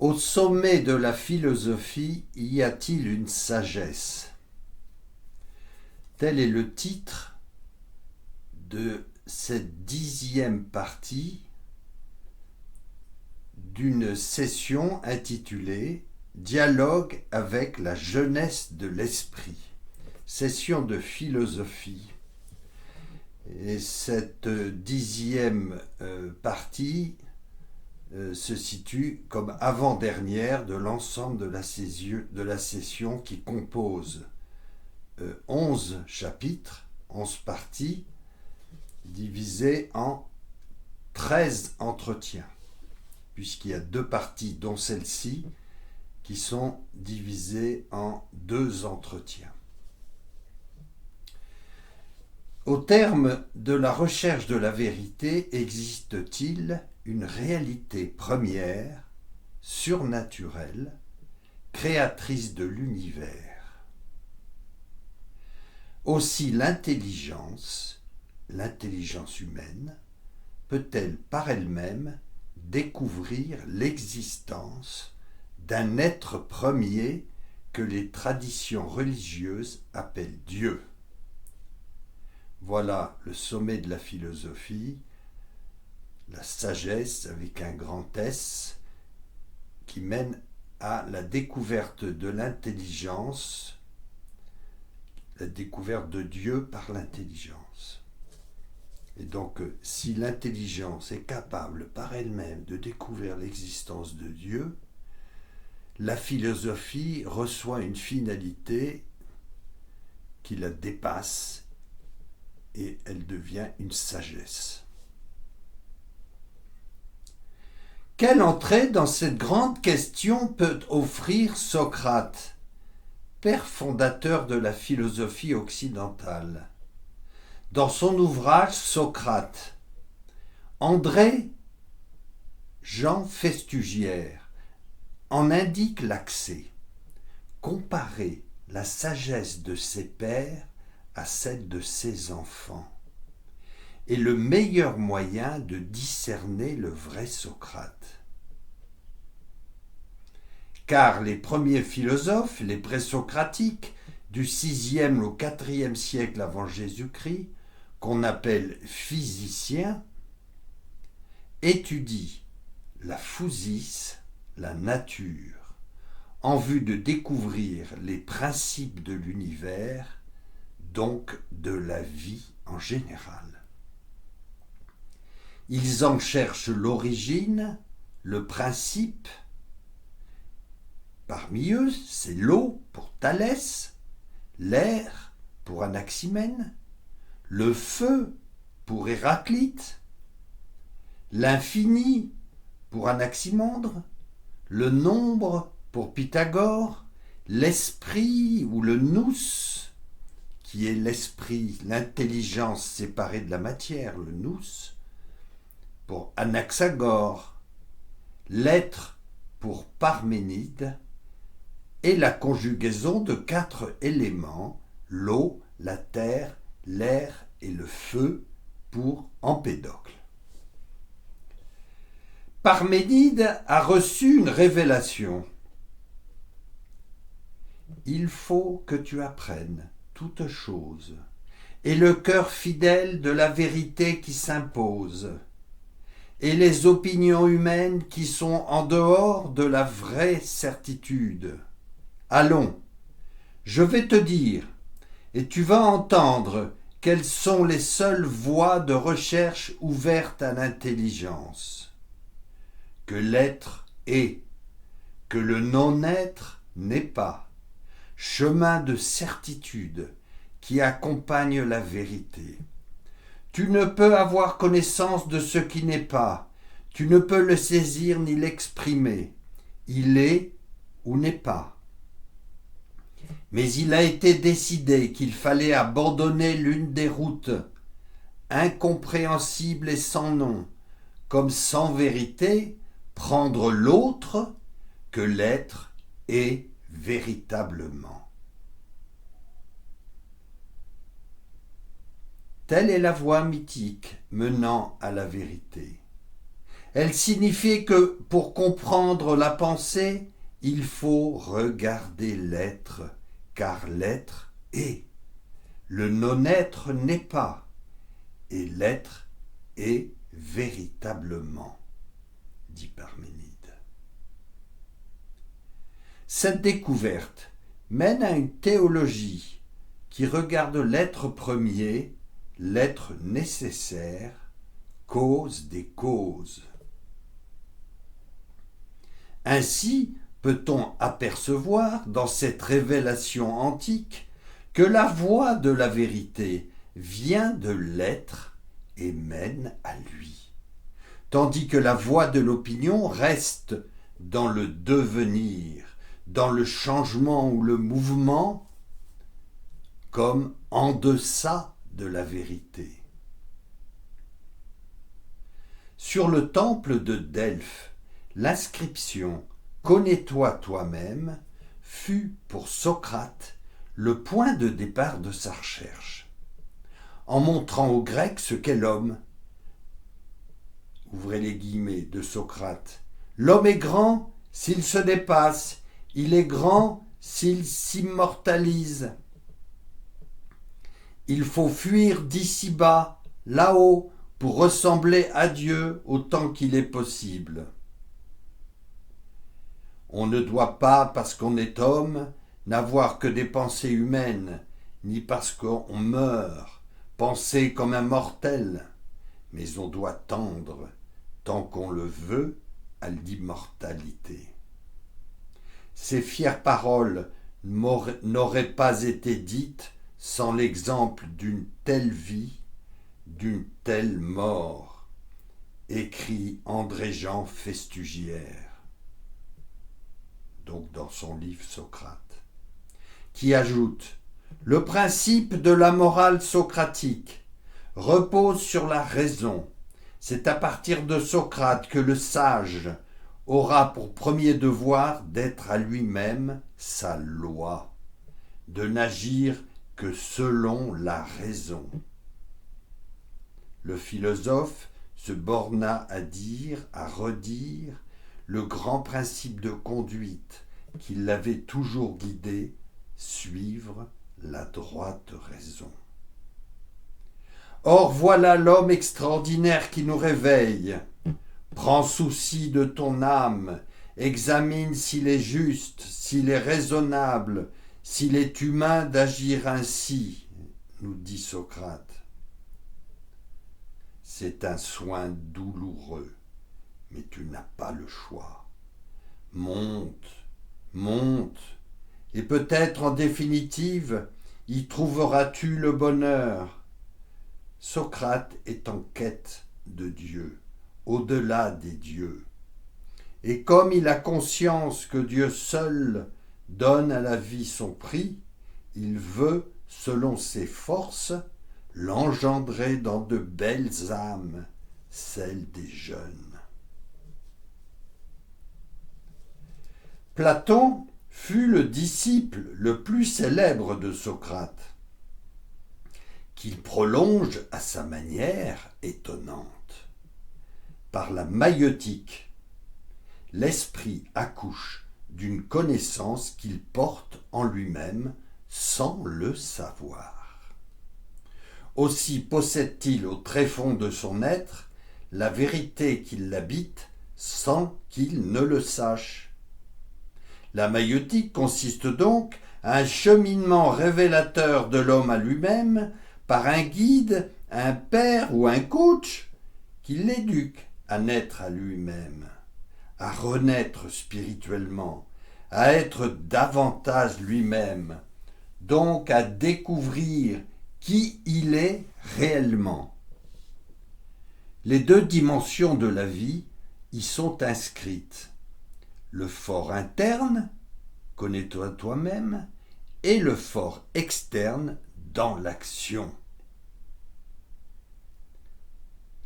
Au sommet de la philosophie, y a-t-il une sagesse? Tel est le titre de cette 10e partie d'une session intitulée « Dialogue avec la jeunesse de l'esprit », session de philosophie. Et cette 10e partie se situe comme avant-dernière de l'ensemble de la session qui compose 11 chapitres, 11 parties, divisées en 13 entretiens, puisqu'il y a 2 parties, dont celle-ci, qui sont divisées en 2 entretiens. Au terme de la recherche de la vérité, existe-t-il une réalité première, surnaturelle, créatrice de l'univers? Aussi l'intelligence humaine, peut-elle par elle-même découvrir l'existence d'un être premier que les traditions religieuses appellent Dieu? Voilà le sommet de la philosophie, la sagesse avec un grand S, qui mène à la découverte de l'intelligence, la découverte de Dieu par l'intelligence. Et donc, si l'intelligence est capable par elle-même de découvrir l'existence de Dieu, la philosophie reçoit une finalité qui la dépasse et elle devient une sagesse. Quelle entrée dans cette grande question peut offrir Socrate, père fondateur de la philosophie occidentale? Dans son ouvrage Socrate, André Jean Festugière en indique l'accès. Comparer la sagesse de ses pères à celle de ses enfants est le meilleur moyen de discerner le vrai Socrate. Car les premiers philosophes, les présocratiques, du 6e au 4e siècle avant Jésus-Christ, qu'on appelle physiciens, étudient la physis, la nature, en vue de découvrir les principes de l'univers, donc de la vie en général. Ils en cherchent l'origine, le principe. Parmi eux, c'est l'eau pour Thalès, l'air pour Anaximène, le feu pour Héraclite, l'infini pour Anaximandre, le nombre pour Pythagore, l'esprit ou le nous, qui est l'esprit, l'intelligence séparée de la matière, le nous, pour Anaxagore, l'être pour Parménide, et la conjugaison de 4 éléments, l'eau, la terre, l'air et le feu, pour Empédocle. Parménide a reçu une révélation. Il faut que tu apprennes toute chose, et le cœur fidèle de la vérité qui s'impose, et les opinions humaines qui sont en dehors de la vraie certitude. Allons, je vais te dire, et tu vas entendre quelles sont les seules voies de recherche ouvertes à l'intelligence. Que l'être est, que le non-être n'est pas, chemin de certitude qui accompagne la vérité. Tu ne peux avoir connaissance de ce qui n'est pas, tu ne peux le saisir ni l'exprimer. Il est ou n'est pas. Mais il a été décidé qu'il fallait abandonner l'une des routes, incompréhensible et sans nom, comme sans vérité, prendre l'autre que l'être est véritablement. Telle est la voie mythique menant à la vérité. Elle signifie que pour comprendre la pensée, il faut regarder l'être, car l'être est. Le non-être n'est pas, et l'être est véritablement, dit Parménide. Cette découverte mène à une théologie qui regarde l'être premier, l'être nécessaire, cause des causes. Ainsi peut-on apercevoir dans cette révélation antique que la voie de la vérité vient de l'être et mène à lui, tandis que la voie de l'opinion reste dans le devenir, dans le changement ou le mouvement, comme en deçà de la vérité. Sur le temple de Delphes, l'inscription « Connais-toi toi-même » fut pour Socrate le point de départ de sa recherche. En montrant aux Grecs ce qu'est l'homme, ouvrez les guillemets de Socrate, l'homme est grand s'il se dépasse, il est grand s'il s'immortalise. Il faut fuir d'ici-bas, là-haut, pour ressembler à Dieu autant qu'il est possible. On ne doit pas, parce qu'on est homme, n'avoir que des pensées humaines, ni parce qu'on meurt, penser comme un mortel, mais on doit tendre, tant qu'on le veut, à l'immortalité. Ces fières paroles n'auraient pas été dites sans l'exemple d'une telle vie, d'une telle mort, écrit André-Jean Festugière, donc dans son livre Socrate, qui ajoute « Le principe de la morale socratique repose sur la raison. C'est à partir de Socrate que le sage aura pour premier devoir d'être à lui-même sa loi, de n'agir que selon la raison. » Le philosophe se borna à dire, à redire, le grand principe de conduite qui l'avait toujours guidé, suivre la droite raison. Or voilà l'homme extraordinaire qui nous réveille. Prends souci de ton âme, examine s'il est juste, s'il est raisonnable, s'il est humain d'agir ainsi, nous dit Socrate. C'est un soin douloureux, mais tu n'as pas le choix. Monte, monte, et peut-être en définitive, y trouveras-tu le bonheur. Socrate est en quête de Dieu, au-delà des dieux. Et comme il a conscience que Dieu seul donne à la vie son prix, il veut, selon ses forces, l'engendrer dans de belles âmes, celles des jeunes. Platon fut le disciple le plus célèbre de Socrate, qu'il prolonge à sa manière étonnante. Par la maïeutique, l'esprit accouche d'une connaissance qu'il porte en lui-même sans le savoir. Aussi possède-t-il au tréfonds de son être la vérité qui l'habite sans qu'il ne le sache. La maïeutique consiste donc à un cheminement révélateur de l'homme à lui-même par un guide, un père ou un coach qui l'éduque à naître à lui-même, à renaître spirituellement, à être davantage lui-même, donc à découvrir qui il est réellement. Les deux dimensions de la vie y sont inscrites. Le fort interne, connais-toi toi-même, et le fort externe dans l'action.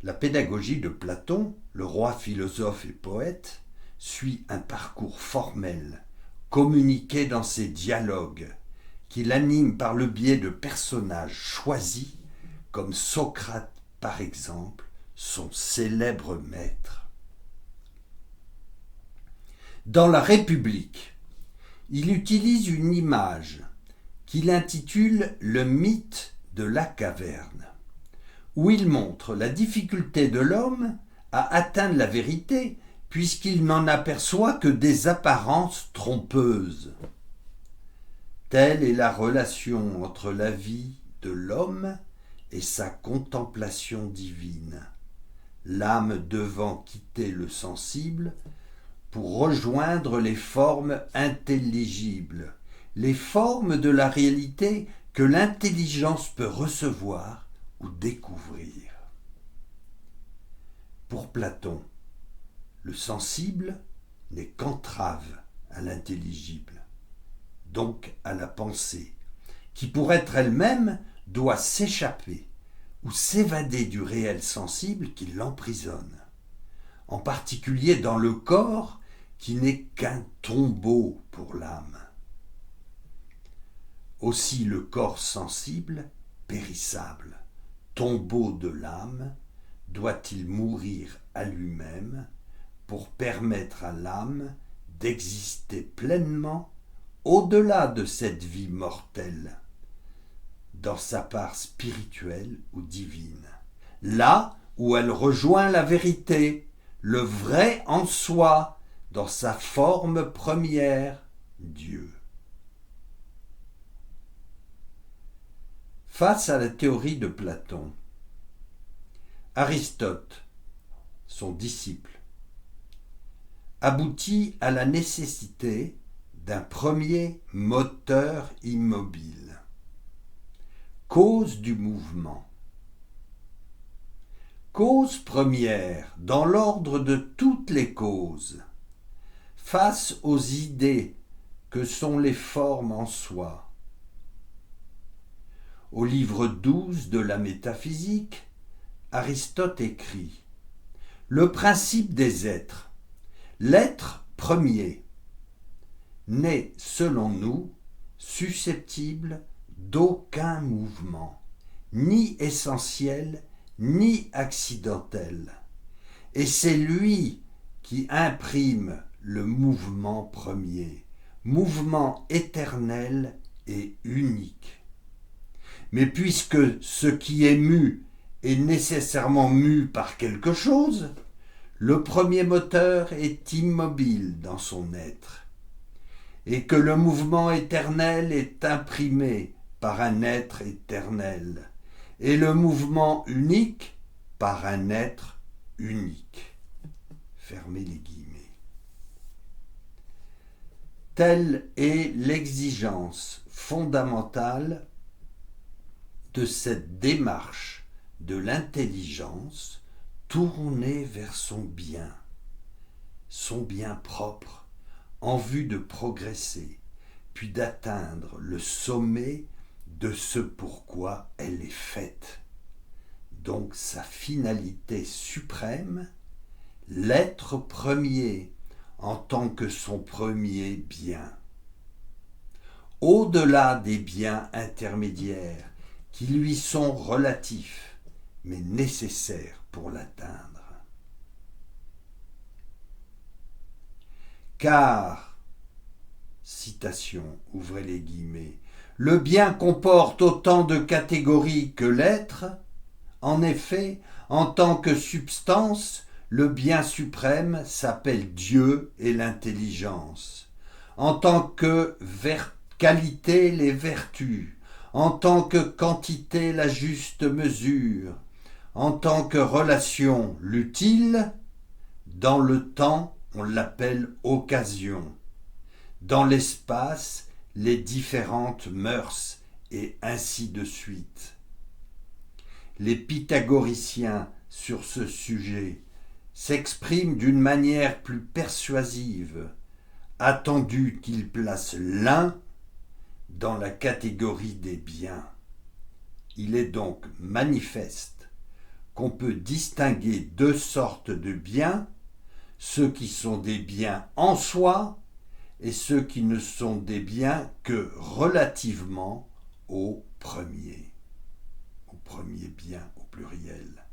La pédagogie de Platon, le roi philosophe et poète, suit un parcours formel, communiqué dans ses dialogues, qui l'anime par le biais de personnages choisis, comme Socrate par exemple, son célèbre maître. Dans La République, il utilise une image qu'il intitule « Le mythe de la caverne », où il montre la difficulté de l'homme à atteindre la vérité puisqu'il n'en aperçoit que des apparences trompeuses. Telle est la relation entre la vie de l'homme et sa contemplation divine, l'âme devant quitter le sensible pour rejoindre les formes intelligibles, les formes de la réalité que l'intelligence peut recevoir ou découvrir. Pour Platon, le sensible n'est qu'entrave à l'intelligible, donc à la pensée, qui pour être elle-même doit s'échapper ou s'évader du réel sensible qui l'emprisonne, en particulier dans le corps qui n'est qu'un tombeau pour l'âme. Aussi le corps sensible, périssable, tombeau de l'âme, doit-il mourir à lui-même pour permettre à l'âme d'exister pleinement au-delà de cette vie mortelle, dans sa part spirituelle ou divine, là où elle rejoint la vérité, le vrai en soi, dans sa forme première, Dieu. Face à la théorie de Platon, Aristote, son disciple, aboutit à la nécessité d'un premier moteur immobile, cause du mouvement. Cause première dans l'ordre de toutes les causes, face aux idées que sont les formes en soi. Au livre 12 de la métaphysique, Aristote écrit « Le principe des êtres, l'être premier, n'est, selon nous, susceptible d'aucun mouvement, ni essentiel, ni accidentel, et c'est lui qui imprime le mouvement premier, mouvement éternel et unique. Mais puisque ce qui est mu est nécessairement mu par quelque chose, le premier moteur est immobile dans son être, et que le mouvement éternel est imprimé par un être éternel, et le mouvement unique par un être unique. Fermez les guillemets. Telle est l'exigence fondamentale de cette démarche de l'intelligence tournée vers son bien propre, en vue de progresser, puis d'atteindre le sommet de ce pourquoi elle est faite, donc sa finalité suprême, l'être premier en tant que son premier bien. Au-delà des biens intermédiaires qui lui sont relatifs, mais nécessaires pour l'atteindre. Car, citation, ouvrez les guillemets, le bien comporte autant de catégories que l'être. En effet, en tant que substance, le bien suprême s'appelle Dieu et l'intelligence. En tant que qualité, les vertus. En tant que quantité, la juste mesure. En tant que relation, l'utile. Dans le temps, on l'appelle occasion. Dans l'espace, les différentes mœurs, et ainsi de suite. Les pythagoriciens, sur ce sujet, s'expriment d'une manière plus persuasive, attendu qu'ils placent l'un dans la catégorie des biens. Il est donc manifeste qu'on peut distinguer deux sortes de biens, ceux qui sont des biens en soi et ceux qui ne sont des biens que relativement au premier bien au pluriel.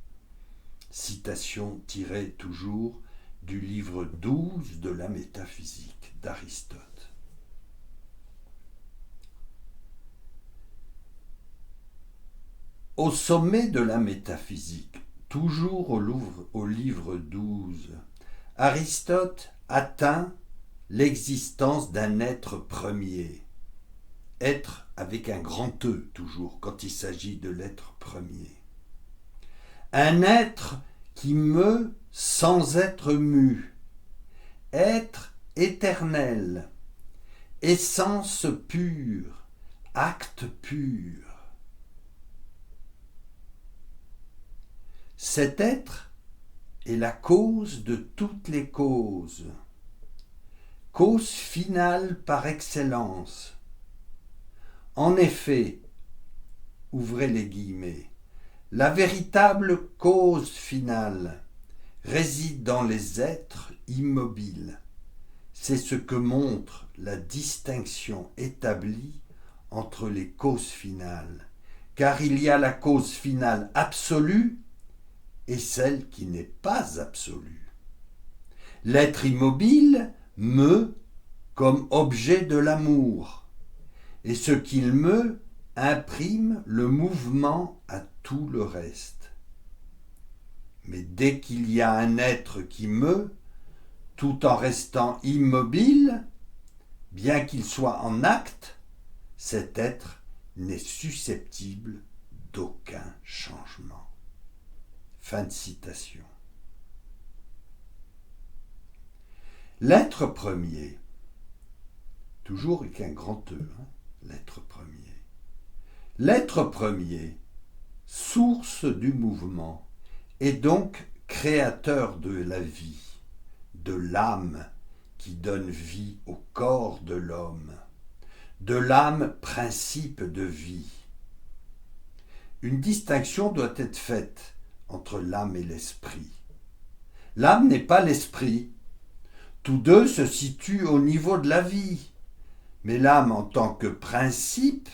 Citation tirée toujours du livre 12 de la métaphysique d'Aristote. Au sommet de la métaphysique, toujours au livre 12, Aristote atteint l'existence d'un être premier. Être avec un grand E, toujours, quand il s'agit de l'être premier. Un être qui meut sans être mu. Être éternel. Essence pure. Acte pur. Cet être est la cause de toutes les causes. Cause finale par excellence. En effet, ouvrez les guillemets, la véritable cause finale réside dans les êtres immobiles. C'est ce que montre la distinction établie entre les causes finales, car il y a la cause finale absolue et celle qui n'est pas absolue. L'être immobile meut comme objet de l'amour, et ce qu'il meut imprime le mouvement à tout le reste. Mais dès qu'il y a un être qui meut, tout en restant immobile, bien qu'il soit en acte, cet être n'est susceptible d'aucun changement. Fin de citation. L'être premier, toujours avec un grand E, l'être premier. L'être premier, source du mouvement, est donc créateur de la vie, de l'âme qui donne vie au corps de l'homme, de l'âme principe de vie. Une distinction doit être faite entre l'âme et l'esprit. L'âme n'est pas l'esprit. Tous deux se situent au niveau de la vie, mais l'âme en tant que principe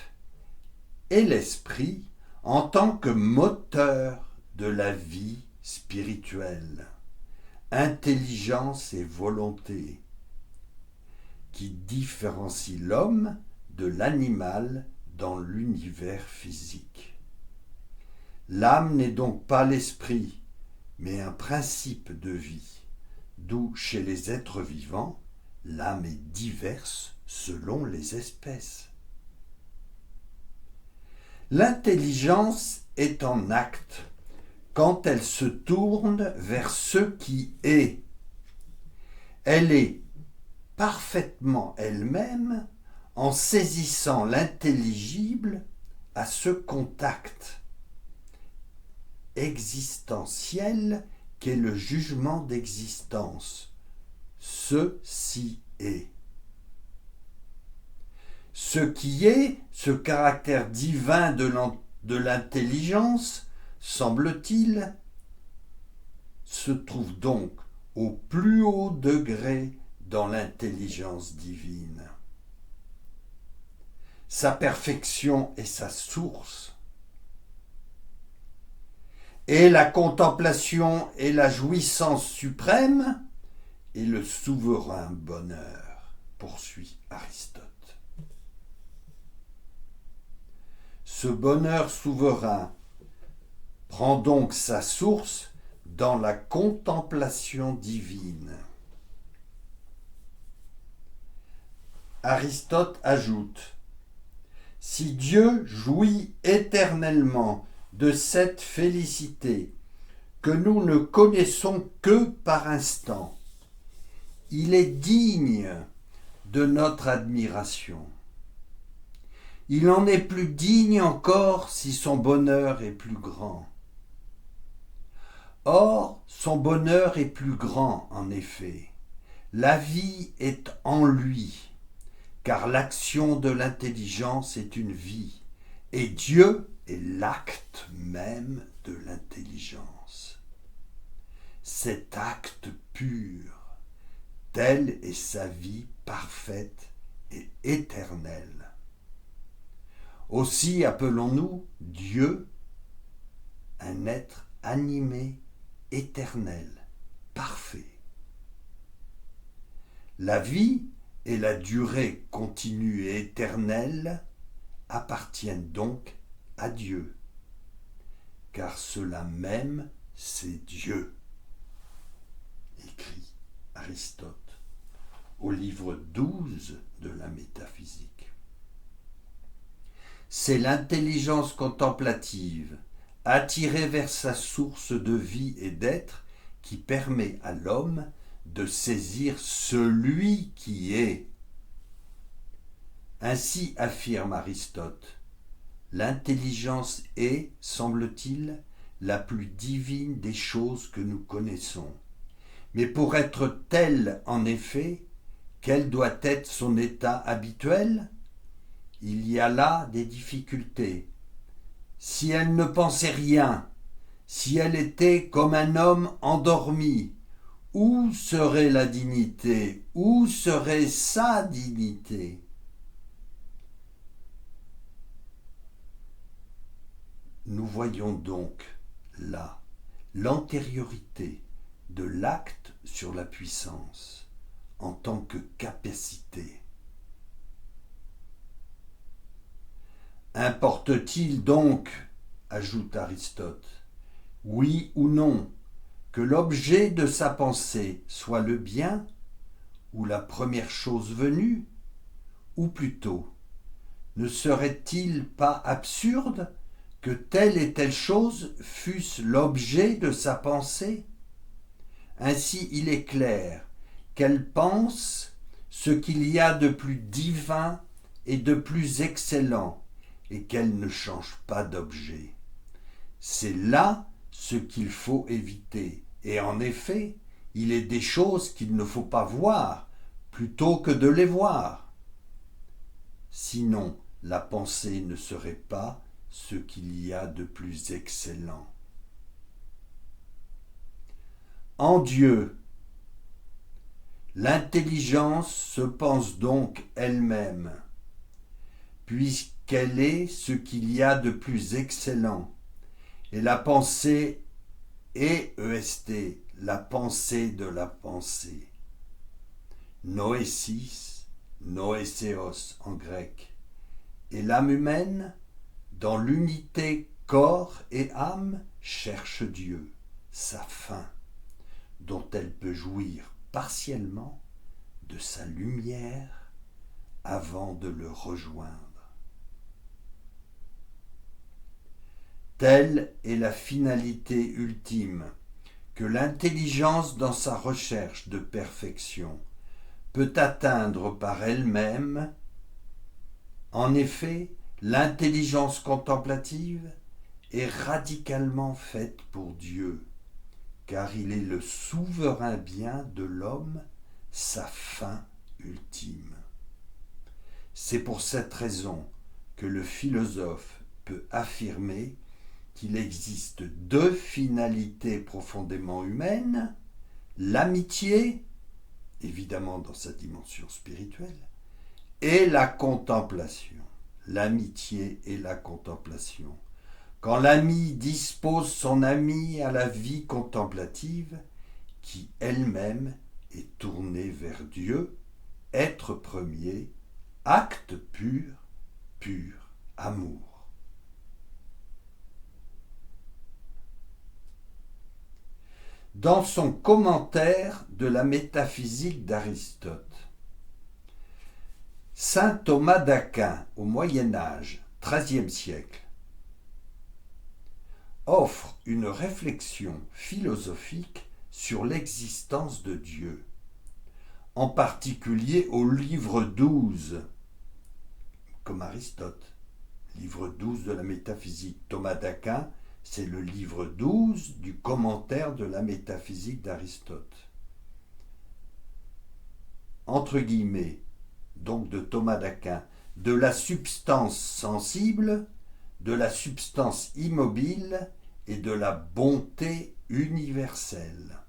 et l'esprit en tant que moteur de la vie spirituelle, intelligence et volonté, qui différencie l'homme de l'animal dans l'univers physique. L'âme n'est donc pas l'esprit, mais un principe de vie, d'où chez les êtres vivants, l'âme est diverse selon les espèces. L'intelligence est en acte quand elle se tourne vers ce qui est. Elle est parfaitement elle-même en saisissant l'intelligible à ce contact existentiel qu'est le jugement d'existence. Ceci est. Ce qui est, ce caractère divin de l'intelligence, semble-t-il, se trouve donc au plus haut degré dans l'intelligence divine. Sa perfection est sa source. Et la contemplation et la jouissance suprême et le souverain bonheur, poursuit Aristote. Ce bonheur souverain prend donc sa source dans la contemplation divine. Aristote ajoute : si Dieu jouit éternellement de cette félicité que nous ne connaissons que par instant, il est digne de notre admiration. Il en est plus digne encore si son bonheur est plus grand. Or, son bonheur est plus grand, en effet. La vie est en lui, car l'action de l'intelligence est une vie, et Dieu est l'acte même de l'intelligence. Cet acte pur, telle est sa vie parfaite et éternelle. Aussi appelons-nous Dieu un être animé, éternel, parfait. La vie et la durée continue et éternelle appartiennent donc à Dieu, car cela même, c'est Dieu, écrit Aristote au livre 12 de la métaphysique. C'est l'intelligence contemplative, attirée vers sa source de vie et d'être, qui permet à l'homme de saisir celui qui est. Ainsi affirme Aristote, l'intelligence est, semble-t-il, la plus divine des choses que nous connaissons. Mais pour être telle, en effet, quel doit être son état habituel ? Il y a là des difficultés. Si elle ne pensait rien, si elle était comme un homme endormi, où serait la dignité? Où serait sa dignité? Nous voyons donc là l'antériorité de l'acte sur la puissance en tant que capacité. Importe-t-il donc, ajoute Aristote, oui ou non, que l'objet de sa pensée soit le bien ou la première chose venue, ou plutôt, ne serait-il pas absurde que telle et telle chose fussent l'objet de sa pensée? Ainsi il est clair qu'elle pense ce qu'il y a de plus divin et de plus excellent, et qu'elle ne change pas d'objet. C'est là ce qu'il faut éviter. Et en effet, il est des choses qu'il ne faut pas voir, plutôt que de les voir. Sinon, la pensée ne serait pas ce qu'il y a de plus excellent. En Dieu, l'intelligence se pense donc elle-même, puisqu'elle est ce qu'il y a de plus excellent, et la pensée est EST, la pensée de la pensée. Noésis, noéséos en grec. Et l'âme humaine, dans l'unité corps et âme, cherche Dieu, sa fin, dont elle peut jouir partiellement de sa lumière avant de le rejoindre. Telle est la finalité ultime que l'intelligence dans sa recherche de perfection peut atteindre par elle-même. En effet, l'intelligence contemplative est radicalement faite pour Dieu, car il est le souverain bien de l'homme, sa fin ultime. C'est pour cette raison que le philosophe peut affirmer qu'il existe deux finalités profondément humaines, l'amitié, évidemment dans sa dimension spirituelle, et la contemplation. L'amitié et la contemplation. Quand l'ami dispose son ami à la vie contemplative, qui elle-même est tournée vers Dieu, être premier, acte pur, pur amour. Dans son commentaire de la métaphysique d'Aristote, saint Thomas d'Aquin, au Moyen-Âge, XIIIe siècle, offre une réflexion philosophique sur l'existence de Dieu, en particulier au livre 12, comme Aristote, livre 12 de la métaphysique. Thomas d'Aquin, c'est le livre 12 du commentaire de la métaphysique d'Aristote. Entre guillemets, donc de Thomas d'Aquin, de la substance sensible, de la substance immobile et de la bonté universelle.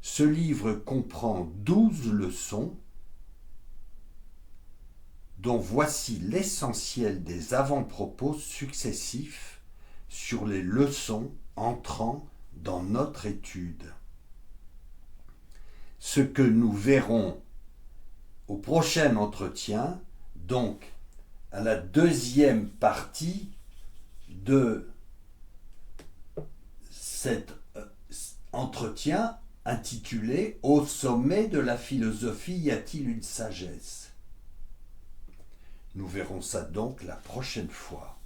Ce livre comprend 12 leçons, dont voici l'essentiel des avant-propos successifs sur les leçons entrant dans notre étude. ce que nous verrons au prochain entretien, donc à la deuxième partie de cet entretien intitulé « Au sommet de la philosophie, y a-t-il une sagesse ?» Nous verrons ça donc la prochaine fois.